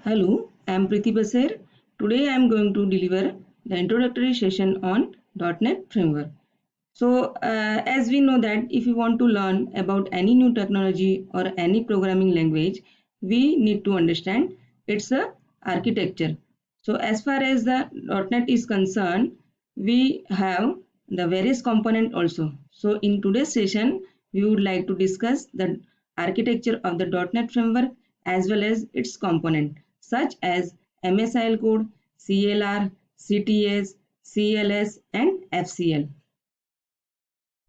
Hello, I am Preeti Baser. Today I am going to deliver the introductory session on .NET Framework. As we know that if you want to learn about any new technology or any programming language, we need to understand its architecture. So, as far as the .NET is concerned, we have the various component also. So, in today's session, we would like to discuss the architecture of the .NET Framework as well as its component such as MSIL code, CLR, CTS, CLS, and FCL.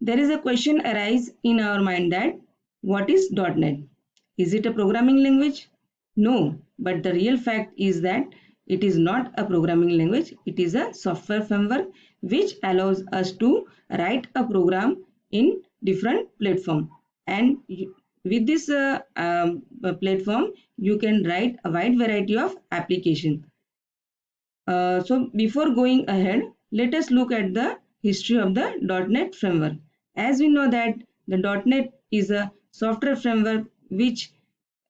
There is a question arise in our mind that what is .NET? Is it a programming language? No, but the real fact is that it is not a programming language. It is a software framework which allows us to write a program in different platform. And with this platform, you can write a wide variety of applications. So before going ahead, let us look at the history of the .NET framework. As we know that the .NET is a software framework which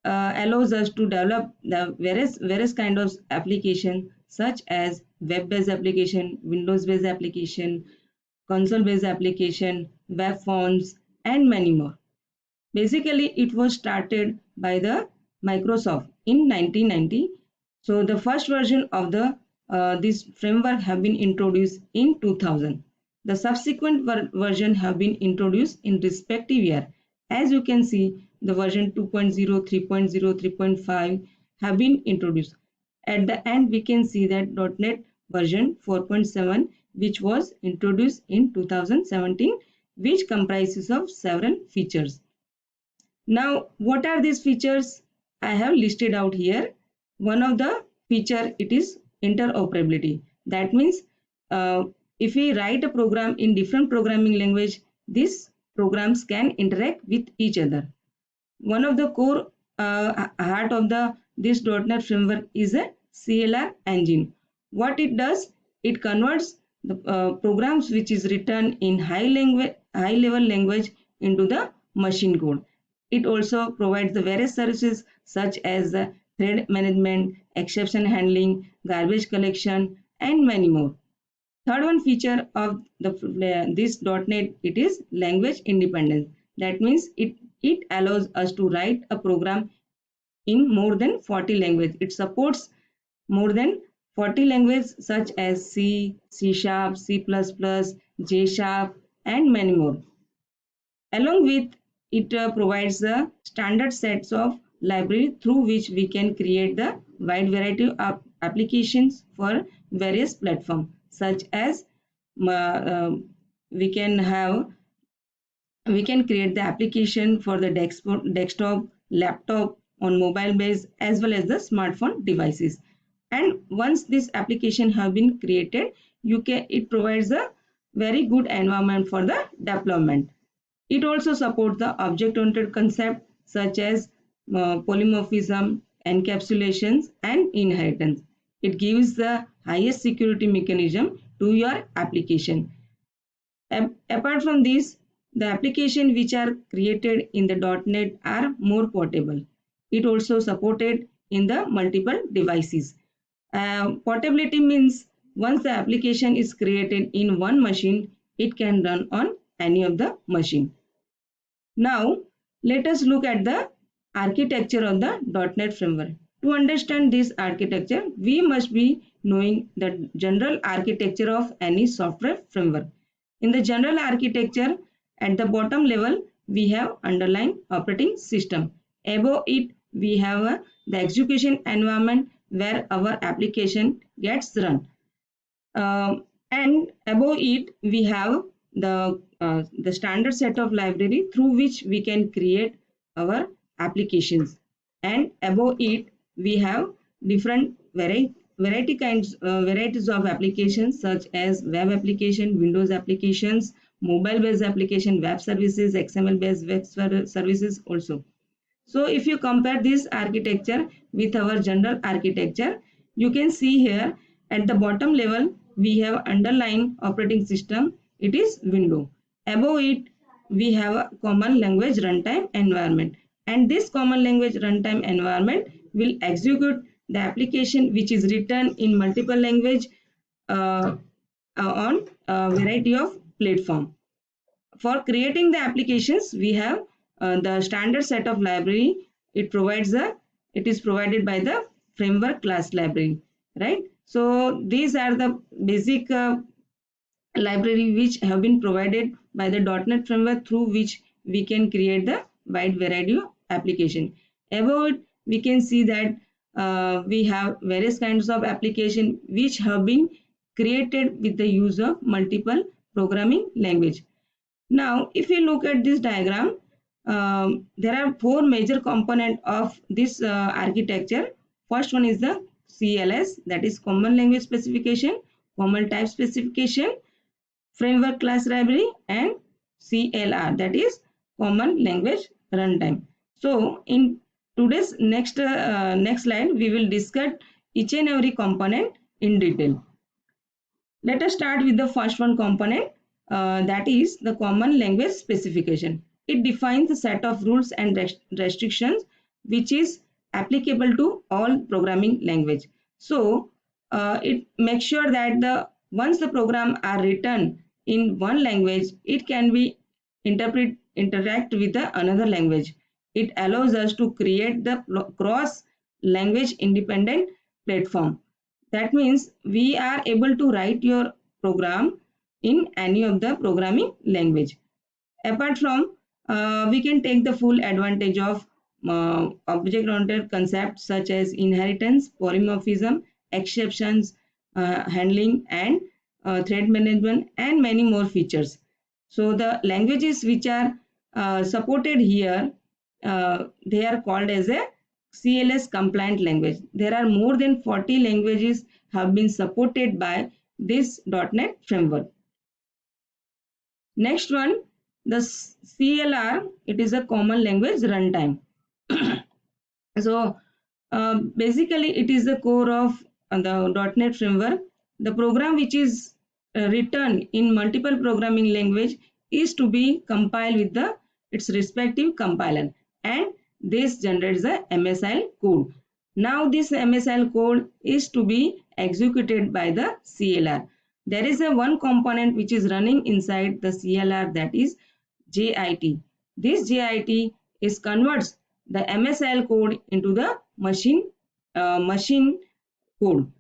allows us to develop the various kind of application such as web-based application, Windows-based application, console-based application, web forms, and many more. Basically, it was started by the Microsoft in 1990. So the first version of the this framework have been introduced in 2000. The subsequent version have been introduced in respective year. As you can see, the version 2.0, 3.0, 3.5 have been introduced. At the end, we can see that .NET version 4.7, which was introduced in 2017, which comprises of several features. Now, what are these features? I have listed out here. One of the feature, it is interoperability. That means if we write a program in different programming language, these programs can interact with each other. One of the core heart of this .NET framework is a CLR engine. What it does, it converts the programs which is written in high level language into the machine code. It also provides the various services such as the thread management, exception handling, garbage collection, and many more. Third one feature of this .NET, it is language independence. That means it allows us to write a program in more than 40 languages. It supports more than 40 languages such as C, C Sharp, C++, J Sharp, and many more. Along with it provides the standard sets of library through which we can create the wide variety of applications for various platforms such as we can create the application for the desktop, laptop, on mobile base as well as the smartphone devices. And once this application have been created, it provides a very good environment for the deployment. It also supports the object-oriented concept such as polymorphism, encapsulations, and inheritance. It gives the highest security mechanism to your application. Apart from this, the applications which are created in the .NET are more portable. It also supported in the multiple devices. Portability means once the application is created in one machine, it can run on any of the machine. Now, let us look at the architecture of the .NET framework. To understand this architecture, we must be knowing the general architecture of any software framework. In the general architecture, at the bottom level, we have underlying operating system. Above it, we have the execution environment where our application gets run. And above it, we have the standard set of library through which we can create our applications. And above it, we have different varieties of applications such as web application, Windows applications, mobile based application, web services, XML based web services also. So if you compare this architecture with our general architecture, you can see here at the bottom level we have underlying operating system, it is Windows. Above it we have a common language runtime environment, and this common language runtime environment will execute the application which is written in multiple language on a variety of platform. For creating the applications, we have the standard set of library. It is provided by the framework class library, right? So these are the basic library which have been provided by the .NET framework, through which we can create the wide variety of application. Above it, we can see that we have various kinds of application which have been created with the use of multiple programming language. Now, if you look at this diagram, there are four major components of this architecture. First one is the CLS, that is Common Language Specification, Common Type Specification, Framework Class Library, and CLR, that is Common Language Runtime. So, in today's next slide, we will discuss each and every component in detail. Let us start with the first one component, that is the Common Language Specification. It defines a set of rules and restrictions which is applicable to all programming language. So it makes sure that once the program are written in one language, it can be interact with another language. It allows us to create the cross language independent platform. That means we are able to write your program in any of the programming language. Apart from, we can take the full advantage of object-oriented concepts such as inheritance, polymorphism, exceptions handling, and thread management, and many more features. So the languages which are supported here, they are called as a CLS compliant language. There are more than 40 languages have been supported by this .NET framework. Next one, the CLR, it is a Common Language Runtime. So basically it is the core of the .NET framework. The program which is written in multiple programming language is to be compiled with its respective compiler, and this generates the MSIL code. Now this MSIL code is to be executed by the CLR. There is a one component which is running inside the CLR, that is JIT. This JIT is converts the MSIL code into the machine code.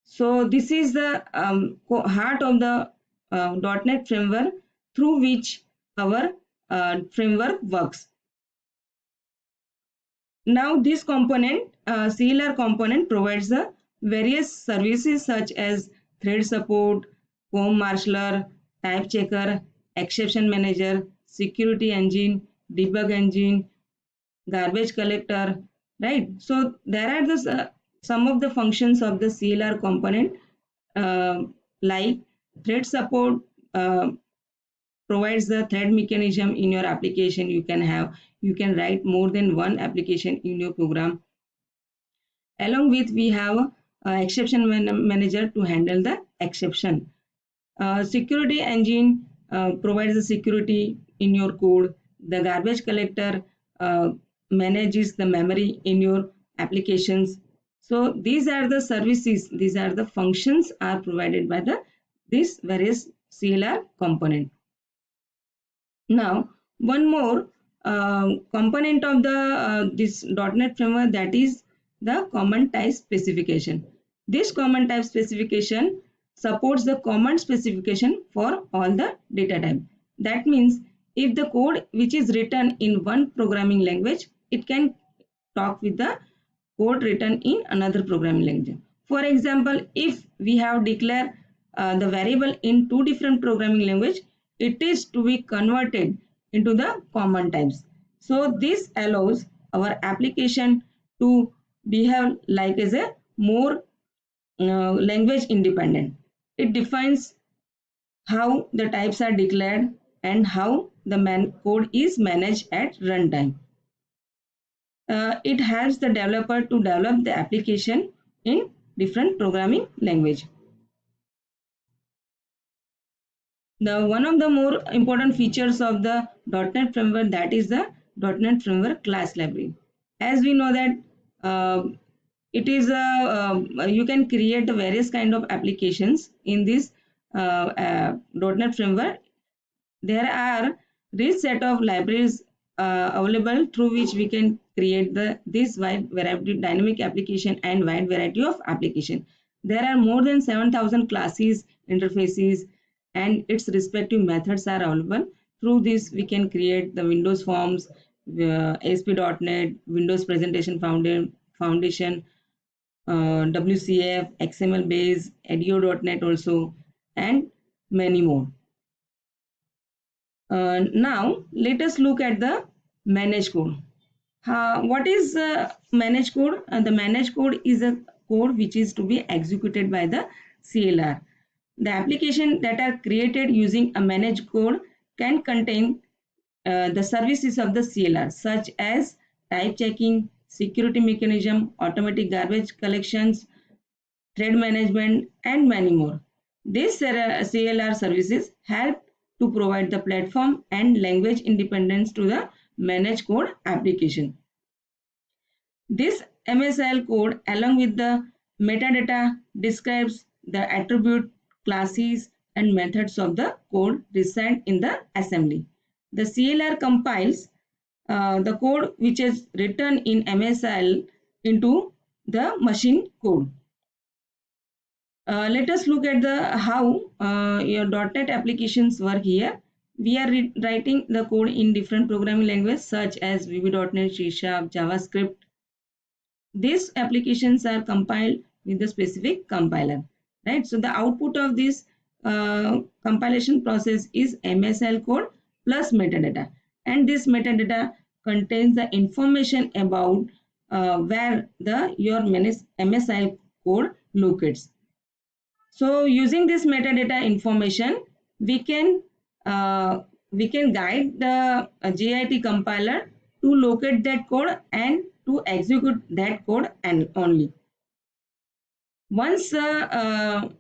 So this is the heart of the .NET framework through which our framework works. Now this component, CLR component, provides the various services such as thread support, COM marshaller, type checker, exception manager, security engine, debug engine, garbage collector, right? So there are the some of the functions of the CLR component, like thread support provides the thread mechanism in your application. You can write more than one application in your program. Along with, we have exception manager to handle the exception. Security engine provides the security in your code. The garbage collector manages the memory in your applications. So these are the services, these are the functions are provided by this various CLR component. Now one more component of the this .NET framework, that is the Common Type Specification. This Common Type Specification supports the common specification for all the data type. That means if the code which is written in one programming language, it can talk with the code written in another programming language. For example, if we have declared the variable in two different programming language, it is to be converted into the common types. So this allows our application to behave like as a more language independent. It defines how the types are declared and how the code is managed at runtime. It helps the developer to develop the application in different programming language. One of the more important features of the .NET framework, that is the .NET framework class library. As we know that it is you can create the various kind of applications in this .NET framework. There are rich set of libraries available through which we can create this wide variety dynamic application and wide variety of application. There are more than 7,000 classes, interfaces, and its respective methods are available. Through this, we can create the Windows Forms, ASP.NET, Windows Presentation Foundation, WCF, XML base, Edio.NET also, and many more. Now, let us look at the managed code. What is managed code? The managed code is a code which is to be executed by the CLR. The application that are created using a managed code can contain the services of the CLR, such as type checking, security mechanism, automatic garbage collections, thread management, and many more. These CLR services help to provide the platform and language independence to the managed code application. This MSIL code, along with the metadata, describes the attribute, classes, and methods of the code reside in the assembly. The CLR compiles the code which is written in MSIL into the machine code. Let us look at the how your .NET applications work here. We are writing the code in different programming languages such as VB.NET, C#, JavaScript. These applications are compiled with the specific compiler, right? So the output of this compilation process is MSIL code plus metadata, and this metadata contains the information about where your MSIL code locates. So using this metadata information, we can guide the JIT compiler to locate that code and to execute that code and only. Once the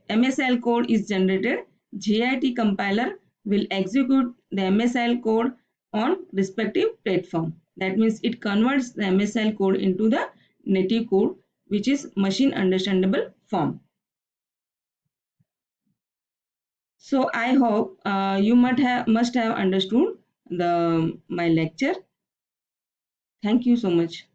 MSIL code is generated, JIT compiler will execute the MSIL code on respective platform. That means it converts the MSIL code into the native code, which is machine understandable form. So I hope you must have understood my lecture. Thank you so much.